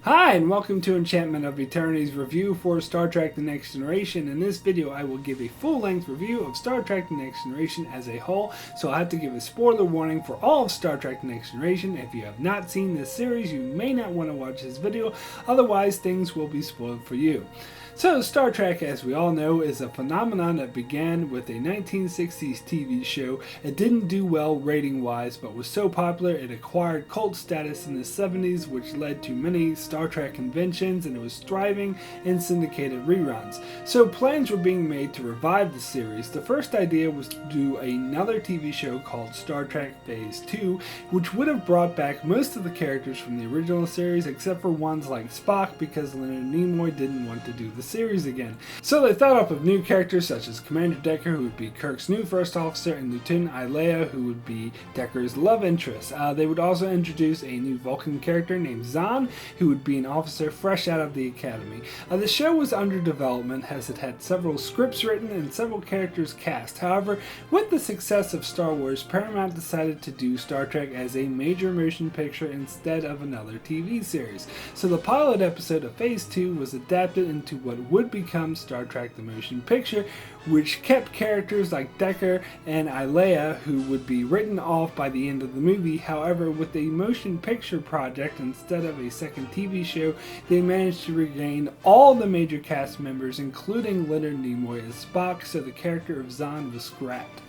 Hi, and welcome to Enchantment of Eternity's review for Star Trek The Next Generation. In this video, I will give a full-length review of Star Trek The Next Generation as a whole, so I have to give a spoiler warning for all of Star Trek The Next Generation. If you have not seen this series, you may not want to watch this video, otherwise things will be spoiled for you. So, Star Trek, as we all know, is a phenomenon that began with a 1960s TV show. It didn't do well rating-wise, but was so popular it acquired cult status in the 70s, which led to many Star Trek conventions, and it was thriving in syndicated reruns. So plans were being made to revive the series. The first idea was to do another TV show called Star Trek Phase 2, which would have brought back most of the characters from the original series, except for ones like Spock, because Leonard Nimoy didn't want to do the series again. So they thought up of new characters such as Commander Decker, who would be Kirk's new first officer, and Lieutenant Ilia, who would be Decker's love interest. They would also introduce a new Vulcan character named Zahn, who would be an officer fresh out of the academy. The show was under development as it had several scripts written and several characters cast. However, with the success of Star Wars, Paramount decided to do Star Trek as a major motion picture instead of another TV series. So the pilot episode of Phase 2 was adapted into what would become Star Trek the Motion Picture, which kept characters like Decker and Ilia, who would be written off by the end of the movie. However, with a motion picture project instead of a second TV show, they managed to regain all the major cast members, including Leonard Nimoy as Spock, so the character of Zahn was scrapped.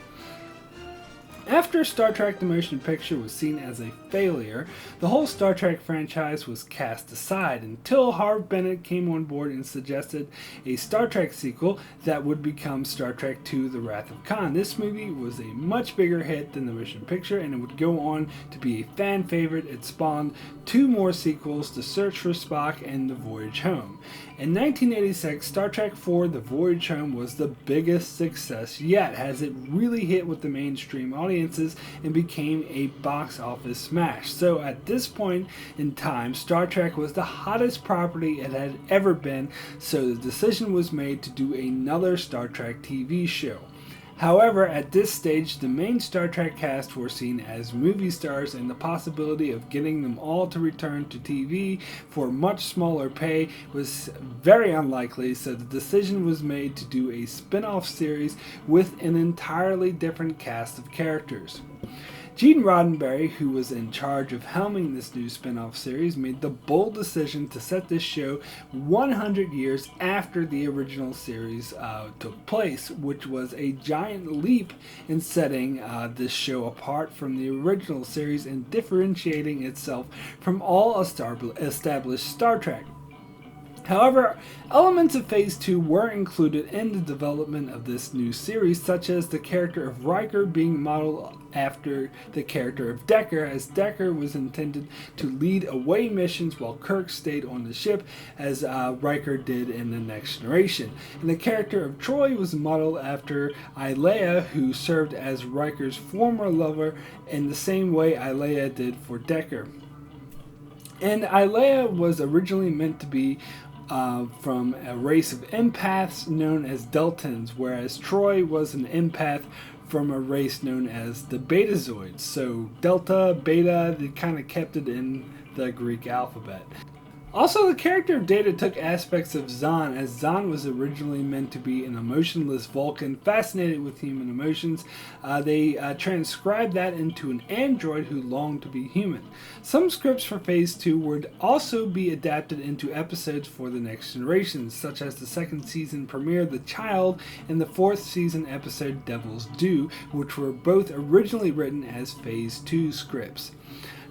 After Star Trek The Motion Picture was seen as a failure, the whole Star Trek franchise was cast aside until Harve Bennett came on board and suggested a Star Trek sequel that would become Star Trek II The Wrath of Khan. This movie was a much bigger hit than the motion picture, and it would go on to be a fan favorite. It spawned two more sequels, The Search for Spock and The Voyage Home. In 1986, Star Trek IV The Voyage Home was the biggest success yet, as it really hit with the mainstream audiences and became a box office smash. So at this point in time, Star Trek was the hottest property it had ever been, so the decision was made to do another Star Trek TV show. However, at this stage, the main Star Trek cast were seen as movie stars, and the possibility of getting them all to return to TV for much smaller pay was very unlikely, so the decision was made to do a spin-off series with an entirely different cast of characters. Gene Roddenberry, who was in charge of helming this new spin-off series, made the bold decision to set this show 100 years after the original series took place, which was a giant leap in setting this show apart from the original series and differentiating itself from all established Star Trek. However, elements of Phase 2 were included in the development of this new series, such as the character of Riker being modeled after the character of Decker, as Decker was intended to lead away missions while Kirk stayed on the ship, as Riker did in The Next Generation. And the character of Troy was modeled after Ilia, who served as Riker's former lover in the same way Ilia did for Decker. And Ilia was originally meant to be from a race of empaths known as Deltans, whereas Troy was an empath from a race known as the Betazoids. So Delta, Beta, they kind of kept it in the Greek alphabet. Also, the character of Data took aspects of Zahn, as Zahn was originally meant to be an emotionless Vulcan fascinated with human emotions. They transcribed that into an android who longed to be human. Some scripts for Phase 2 would also be adapted into episodes for The Next Generation, such as the second season premiere The Child and the fourth season episode Devil's Due, which were both originally written as Phase 2 scripts.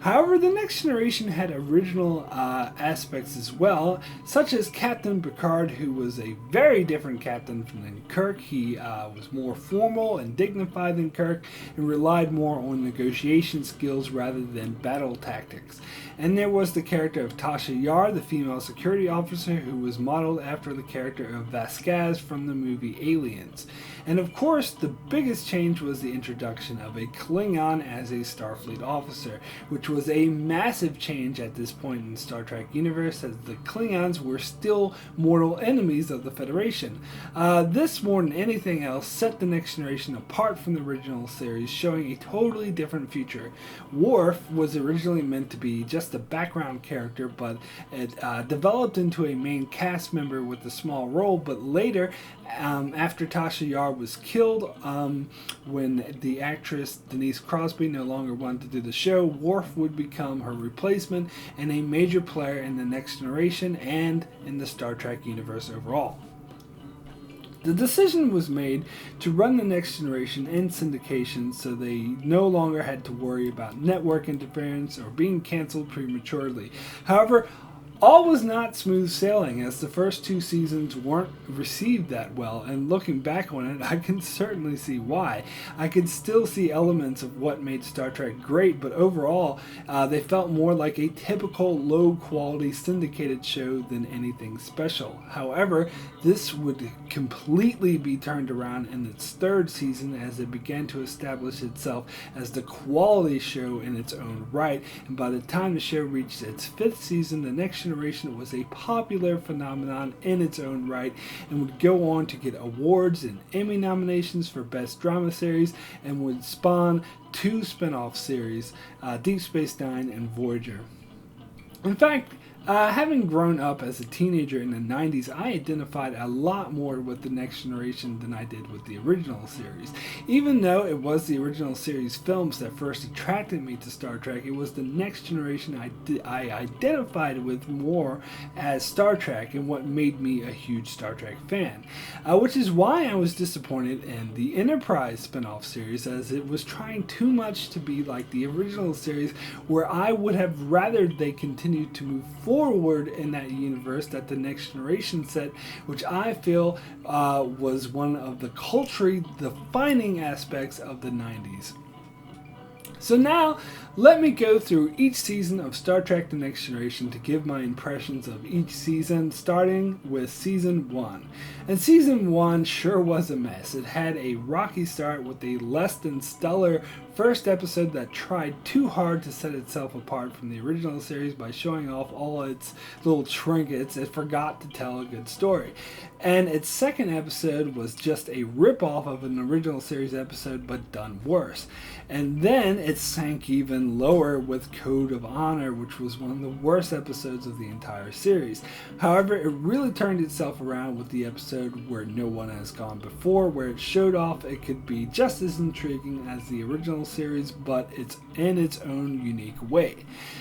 However, The Next Generation had original aspects as well, such as Captain Picard, who was a very different captain than Kirk. He was more formal and dignified than Kirk and relied more on negotiation skills rather than battle tactics. And there was the character of Tasha Yar, the female security officer, who was modeled after the character of Vasquez from the movie Aliens. And of course, the biggest change was the introduction of a Klingon as a Starfleet officer, which was a massive change at this point in the Star Trek universe, as the Klingons were still mortal enemies of the Federation. This, more than anything else, set The Next Generation apart from the original series, showing a totally different future. Worf was originally meant to be just just a background character, but it developed into a main cast member with a small role. But later, after Tasha Yar was killed, when the actress Denise Crosby no longer wanted to do the show, Worf would become her replacement and a major player in the Next Generation and in the Star Trek universe overall. The decision was made to run the Next Generation in syndication, so they no longer had to worry about network interference or being canceled prematurely. However, all was not smooth sailing, as the first 2 seasons weren't received that well, and looking back on it, I can certainly see why. I could still see elements of what made Star Trek great, but overall, they felt more like a typical low-quality syndicated show than anything special. However, this would completely be turned around in its 3rd season as it began to establish itself as the quality show in its own right, and by the time the show reached its 5th season, the Next Generation was a popular phenomenon in its own right and would go on to get awards and Emmy nominations for Best Drama Series and would spawn 2 spin-off series, Deep Space Nine and Voyager. In fact, having grown up as a teenager in the 90s, I identified a lot more with the Next Generation than I did with the original series. Even though it was the original series films that first attracted me to Star Trek, it was the Next Generation I identified with more as Star Trek and what made me a huge Star Trek fan. Which is why I was disappointed in the Enterprise spin-off series, as it was trying too much to be like the original series, where I would have rather they continued to move forward in that universe that the Next Generation set, which I feel was one of the culturally defining aspects of the 90s. So now, let me go through each season of Star Trek The Next Generation to give my impressions of each season, starting with Season 1. And Season 1 sure was a mess. It had a rocky start with a less than stellar first episode that tried too hard to set itself apart from the original series by showing off all its little trinkets. It forgot to tell a good story. And its second episode was just a rip-off of an original series episode, but done worse. And then it sank even lower with Code of Honor, which was one of the worst episodes of the entire series. However, it really turned itself around with the episode Where No One Has Gone Before, where it showed off it could be just as intriguing as the original series, but it's in its own unique way.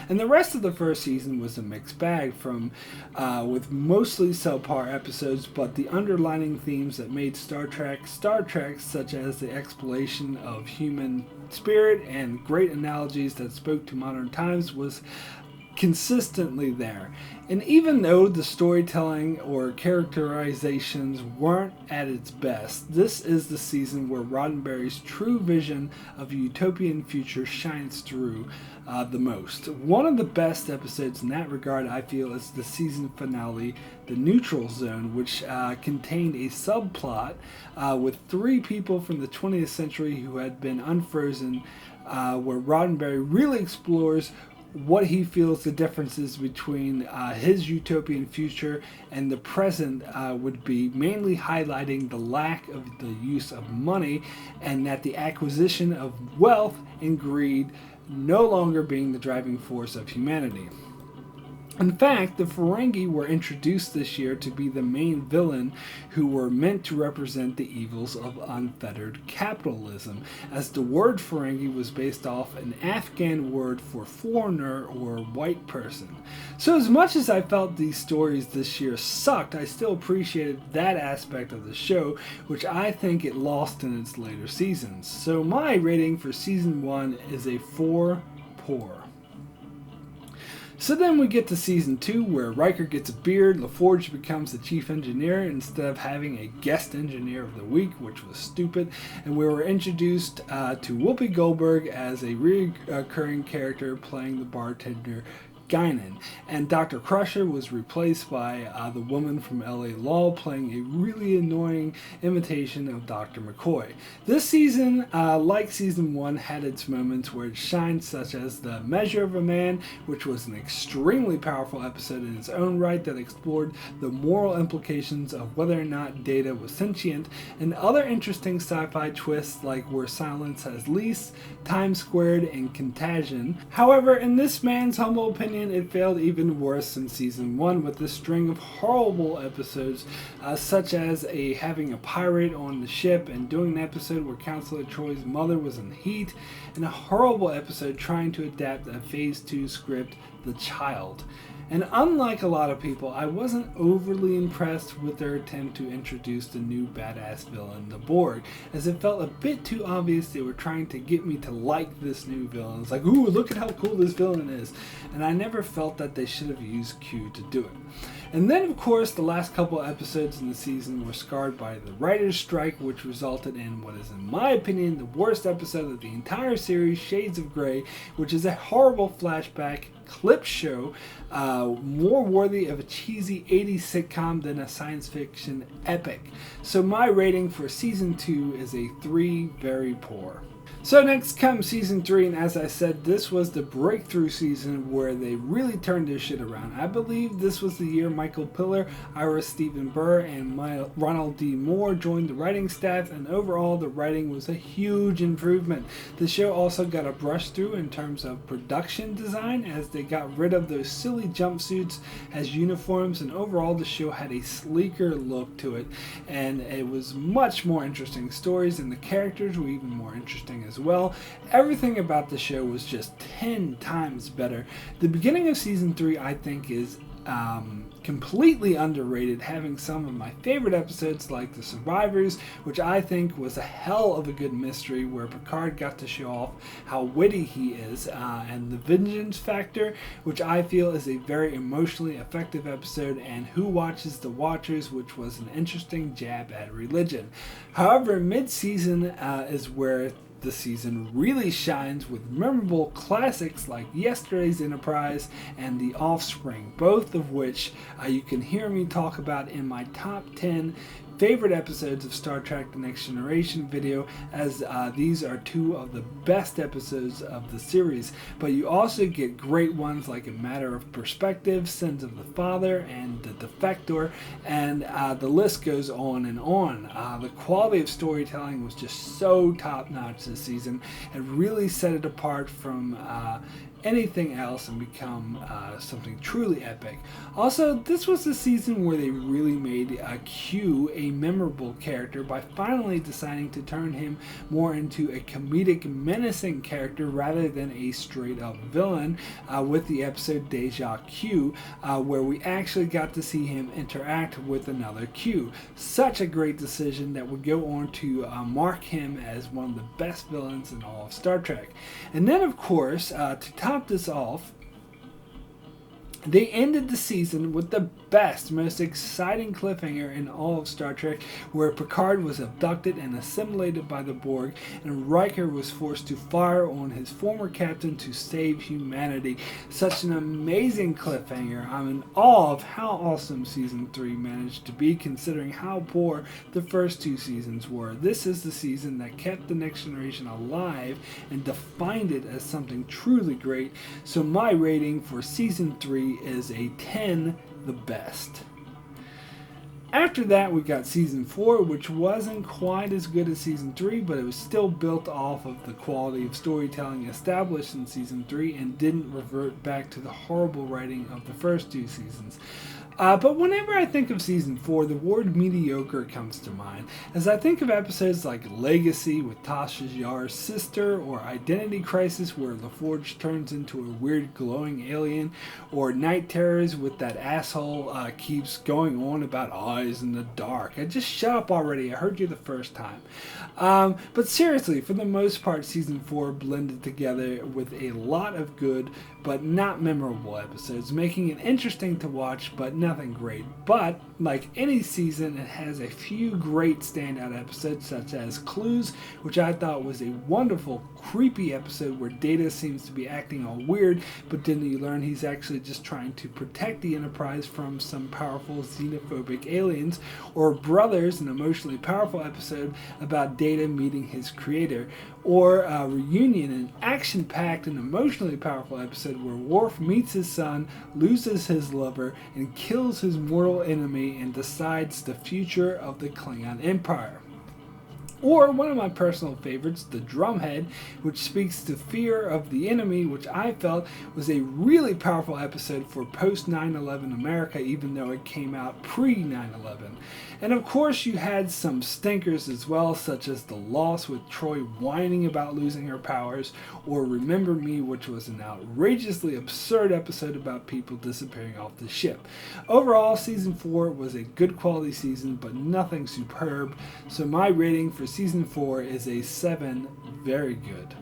And the rest of the first season was a mixed bag, with mostly subpar episodes, but the underlining themes that made Star Trek, such as the exploration of human spirit and great analogies that spoke to modern times, was consistently there. And even though the storytelling or characterizations weren't at its best, this is the season where Roddenberry's true vision of a utopian future shines through the most. One of the best episodes in that regard, I feel, is the season finale, The Neutral Zone, which contained a subplot with 3 people from the 20th century who had been unfrozen, where Roddenberry really explores what he feels the differences between his utopian future and the present would be, mainly highlighting the lack of the use of money and that the acquisition of wealth and greed no longer being the driving force of humanity. In fact, the Ferengi were introduced this year to be the main villain, who were meant to represent the evils of unfettered capitalism, as the word Ferengi was based off an Afghan word for foreigner or white person. So as much as I felt these stories this year sucked, I still appreciated that aspect of the show, which I think it lost in its later seasons. So my rating for Season 1 is a 4 poor. So then we get to Season 2, where Riker gets a beard, LaForge becomes the chief engineer instead of having a guest engineer of the week, which was stupid, and we were introduced to Whoopi Goldberg as a recurring character playing the bartender Guinan, and Dr. Crusher was replaced by the woman from L.A. Law, playing a really annoying imitation of Dr. McCoy. This season, like season 1, had its moments where it shined, such as The Measure of a Man, which was an extremely powerful episode in its own right that explored the moral implications of whether or not Data was sentient, and other interesting sci-fi twists like Where Silence Has Lease, Time Squared, and Contagion. However, in this man's humble opinion, it failed even worse than season 1, with a string of horrible episodes, such as having a pirate on the ship and doing an episode where Counselor Troy's mother was in the heat, and a horrible episode trying to adapt a Phase 2 script, The Child. And unlike a lot of people, I wasn't overly impressed with their attempt to introduce the new badass villain, the Borg, as it felt a bit too obvious they were trying to get me to like this new villain. It's like, ooh, look at how cool this villain is. And I never felt that they should have used Q to do it. And then, of course, the last couple episodes in the season were scarred by the writer's strike, which resulted in what is, in my opinion, the worst episode of the entire series, Shades of Grey, which is a horrible flashback clip show, more worthy of a cheesy 80s sitcom than a science fiction epic. So my rating for season 2 is a 3, very poor. So next comes season 3, and as I said, this was the breakthrough season where they really turned their shit around. I believe this was the year Michael Piller, Ira Stephen Burr, and Ronald D. Moore joined the writing staff, and overall the writing was a huge improvement. The show also got a brush through in terms of production design, as they got rid of those silly jumpsuits as uniforms, and overall the show had a sleeker look to it, and it was much more interesting stories, and the characters were even more interesting as well. Everything about the show was just 10 times better. The beginning of season 3, I think, is completely underrated, having some of my favorite episodes like The Survivors, which I think was a hell of a good mystery where Picard got to show off how witty he is, and The Vengeance Factor, which I feel is a very emotionally effective episode, and Who Watches the Watchers, which was an interesting jab at religion. However, mid-season is where the season really shines with memorable classics like Yesterday's Enterprise and The Offspring, both of which you can hear me talk about in my top 10 favorite episodes of Star Trek The Next Generation video, as these are two of the best episodes of the series. But you also get great ones like A Matter of Perspective, Sins of the Father, and The Defector, and the list goes on and on. The quality of storytelling was just so top-notch this season. It really set it apart from anything else and become something truly epic. Also, this was the season where they really made Q a memorable character by finally deciding to turn him more into a comedic, menacing character rather than a straight-up villain, with the episode Deja Q, where we actually got to see him interact with another Q. Such a great decision that would go on to mark him as one of the best villains in all of Star Trek. And then, of course, to top this off, they ended the season with the best, most exciting cliffhanger in all of Star Trek, where Picard was abducted and assimilated by the Borg, and Riker was forced to fire on his former captain to save humanity. Such an amazing cliffhanger. I'm in awe of how awesome Season 3 managed to be, considering how poor the first two seasons were. This is the season that kept The Next Generation alive and defined it as something truly great. So my rating for Season 3 is a 10, the best. After that, we got Season 4, which wasn't quite as good as Season 3, but it was still built off of the quality of storytelling established in Season 3 and didn't revert back to the horrible writing of the first two seasons. But whenever I think of Season 4, the word mediocre comes to mind, as I think of episodes like Legacy with Tasha Yar's sister, or Identity Crisis where LaForge turns into a weird glowing alien, or Night Terrors with that asshole keeps going on about eyes in the dark. Just shut up already, I heard you the first time. But seriously, for the most part, Season 4 blended together with a lot of good, but not memorable episodes, making it interesting to watch, but nothing great. But, like any season, it has a few great standout episodes, such as Clues, which I thought was a wonderful, creepy episode where Data seems to be acting all weird, but then you learn he's actually just trying to protect the Enterprise from some powerful xenophobic aliens, or Brothers, an emotionally powerful episode about Data meeting his creator, or Reunion, an action-packed and emotionally powerful episode where Worf meets his son, loses his lover, and kills his mortal enemy and decides the future of the Klingon Empire. Or one of my personal favorites, the Drumhead, which speaks to fear of the enemy, which I felt was a really powerful episode for post 9/11 America, even though it came out pre 9/11. And of course, you had some stinkers as well, such as The Loss with Troy whining about losing her powers, or Remember Me, which was an outrageously absurd episode about people disappearing off the ship. Overall, season 4 was a good quality season, but nothing superb, so my rating for season 4 is a 7, very good.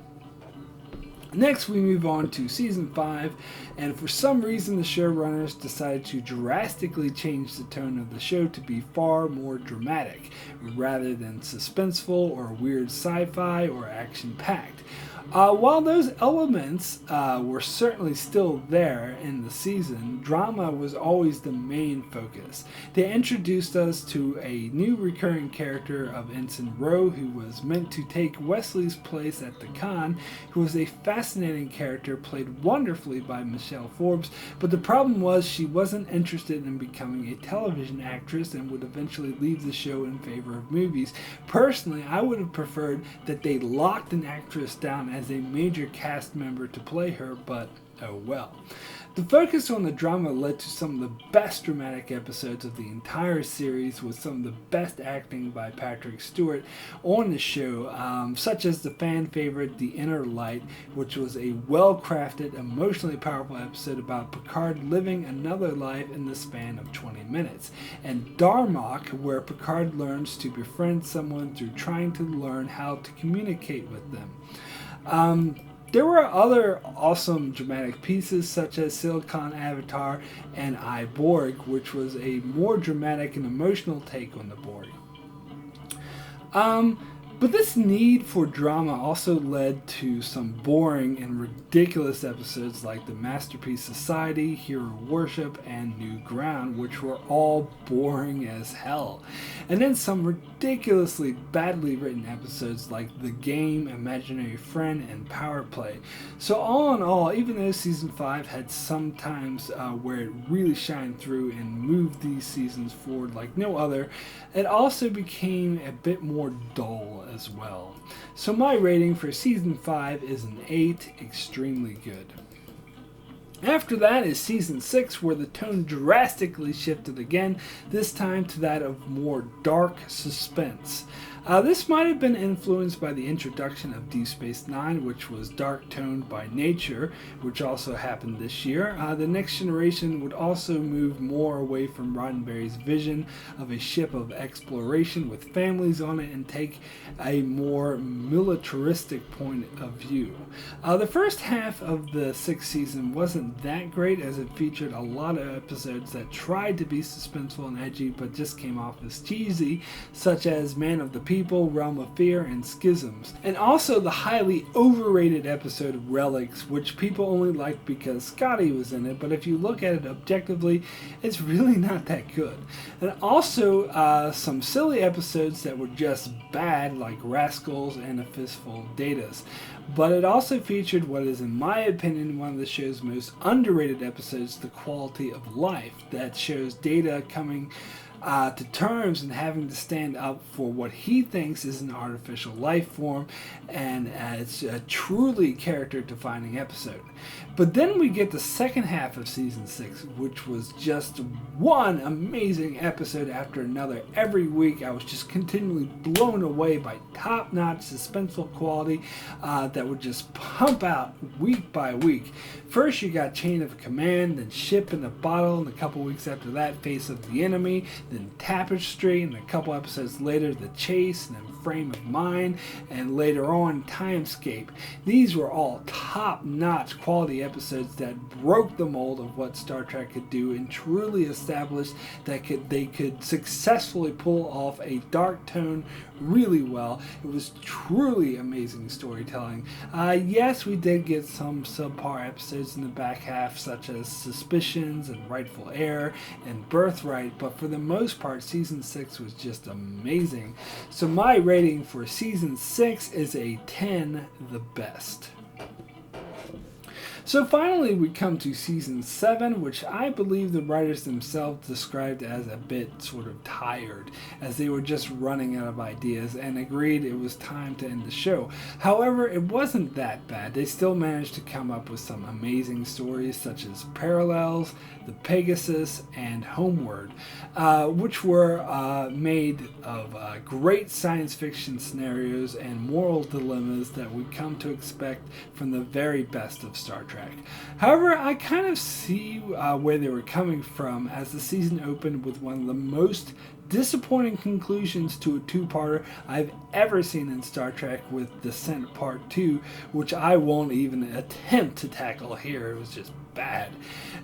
Next, we move on to season 5, and for some reason the showrunners decided to drastically change the tone of the show to be far more dramatic, rather than suspenseful or weird sci-fi or action-packed. While those elements were certainly still there in the season, drama was always the main focus. They introduced us to a new recurring character of Ensign Ro, who was meant to take Wesley's place at the con, who was a fascinating character played wonderfully by Michelle Forbes, but the problem was she wasn't interested in becoming a television actress and would eventually leave the show in favor of movies. Personally, I would have preferred that they locked an actress down as a major cast member to play her, but oh well. The focus on the drama led to some of the best dramatic episodes of the entire series, with some of the best acting by Patrick Stewart on the show, such as the fan favorite The Inner Light, which was a well-crafted, emotionally powerful episode about Picard living another life in the span of 20 minutes, and Darmok, where Picard learns to befriend someone through trying to learn how to communicate with them. There were other awesome dramatic pieces, such as Silicon Avatar and I, Borg, which was a more dramatic and emotional take on the Borg. But this need for drama also led to some boring and ridiculous episodes like the Masterpiece Society, Hero Worship, and New Ground, which were all boring as hell. And then some ridiculously badly written episodes like The Game, Imaginary Friend, and Power Play. So all in all, even though season 5 had some times where it really shined through and moved these seasons forward like no other, it also became a bit more dull as well. So my rating for season 5 is an 8, extremely good. After that is season 6, where the tone drastically shifted again, this time to that of more dark suspense. This might have been influenced by the introduction of Deep Space Nine, which was dark-toned by nature, which also happened this year. The Next Generation would also move more away from Roddenberry's vision of a ship of exploration with families on it and take a more militaristic point of view. The first half of the 6th season wasn't that great, as it featured a lot of episodes that tried to be suspenseful and edgy but just came off as cheesy, such as Man of the People, Realm of Fear, and Schisms. And also the highly overrated episode of Relics, which people only liked because Scotty was in it, but if you look at it objectively, it's really not that good. And also some silly episodes that were just bad, like Rascals and A Fistful of Datas. But it also featured what is, in my opinion, one of the show's most underrated episodes, The Quality of Life, that shows Data coming to terms and having to stand up for what he thinks is an artificial life form, and it's a truly character-defining episode. But then we get the second half of season 6, which was just one amazing episode after another. Every week I was just continually blown away by top-notch suspenseful quality that would just pump out week by week. First you got Chain of Command, then Ship in a Bottle, and a couple weeks after that, Face of the Enemy, then Tapestry, and a couple episodes later, The Chase, and then Frame of Mind, and later on, Timescape. These were all top-notch quality episodes that broke the mold of what Star Trek could do and truly established that they could successfully pull off a dark tone really well. It was truly amazing storytelling. Yes, we did get some subpar episodes in the back half, such as Suspicions and Rightful Heir and Birthright, but for the most part, Season 6 was just amazing. So my rating for Season 6 is a 10, the best. So finally we come to Season 7, which I believe the writers themselves described as a bit sort of tired, as they were just running out of ideas and agreed it was time to end the show. However, it wasn't that bad. They still managed to come up with some amazing stories such as Parallels, The Pegasus, and Homeward, which were made of great science fiction scenarios and moral dilemmas that we come to expect from the very best of Star Trek. However, I kind of see where they were coming from, as the season opened with one of the most disappointing conclusions to a two-parter I've ever seen in Star Trek, with Descent Part 2, which I won't even attempt to tackle here. It was just bad.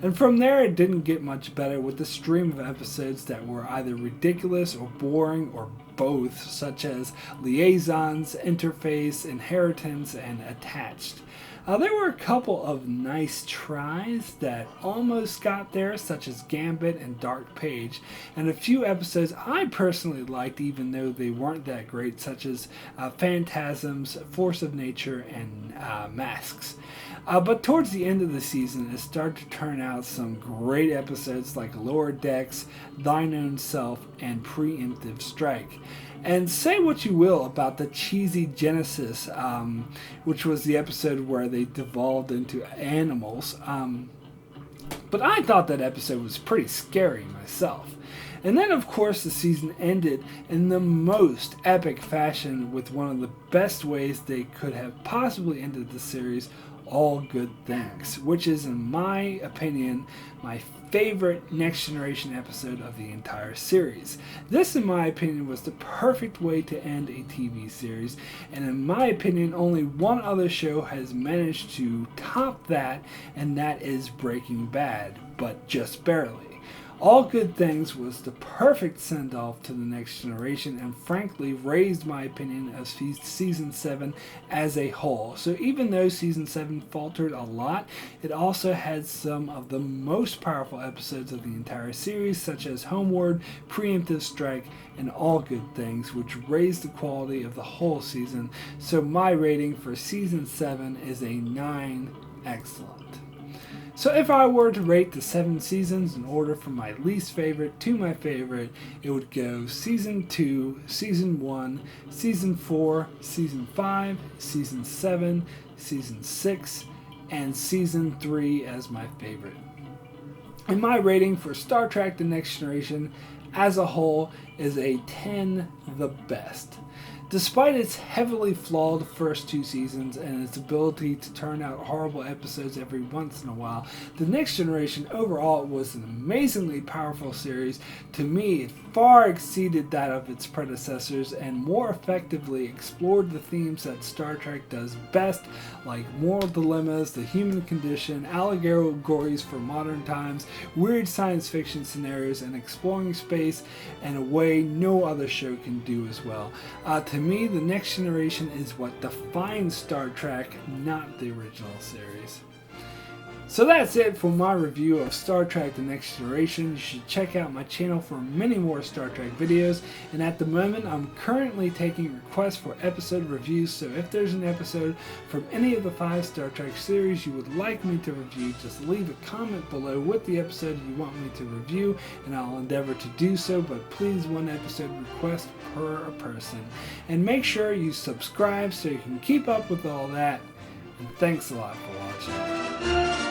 And from there, it didn't get much better, with a stream of episodes that were either ridiculous or boring or both, such as Liaisons, Interface, Inheritance, and Attached. There were a couple of nice tries that almost got there, such as Gambit and Dark Page, and a few episodes I personally liked even though they weren't that great, such as Phantasms, Force of Nature, and Masks. But towards the end of the season, it started to turn out some great episodes like Lower Decks, Thine Own Self, and Preemptive Strike. And say what you will about the cheesy Genesis, which was the episode where they devolved into animals, but I thought that episode was pretty scary myself. And then, of course, the season ended in the most epic fashion, with one of the best ways they could have possibly ended the series, All Good Things, which is, in my opinion, my favorite Next Generation episode of the entire series. This, in my opinion, was the perfect way to end a TV series, and in my opinion, only one other show has managed to top that, and that is Breaking Bad, but just barely. All Good Things was the perfect send-off to the Next Generation, and frankly raised my opinion of Season 7 as a whole. So even though Season 7 faltered a lot, it also had some of the most powerful episodes of the entire series, such as Homeward, Preemptive Strike, and All Good Things, which raised the quality of the whole season. So my rating for Season 7 is a 9, excellent. So if I were to rate the 7 seasons in order from my least favorite to my favorite, it would go Season 2, Season 1, Season 4, Season 5, Season 7, Season 6, and Season 3 as my favorite. And my rating for Star Trek The Next Generation as a whole is a 10, the best. Despite its heavily flawed first 2 seasons and its ability to turn out horrible episodes every once in a while, The Next Generation overall was an amazingly powerful series. To me, it far exceeded that of its predecessors and more effectively explored the themes that Star Trek does best, like moral dilemmas, the human condition, allegories for modern times, weird science fiction scenarios, and exploring space in a way no other show can do as well. To me, The Next Generation is what defines Star Trek, not the original series. So that's it for my review of Star Trek The Next Generation. You should check out my channel for many more Star Trek videos, and at the moment I'm currently taking requests for episode reviews, so if there's an episode from any of the 5 Star Trek series you would like me to review, just leave a comment below with the episode you want me to review and I'll endeavor to do so, but please 1 episode request per person. And make sure you subscribe so you can keep up with all that, and thanks a lot for watching.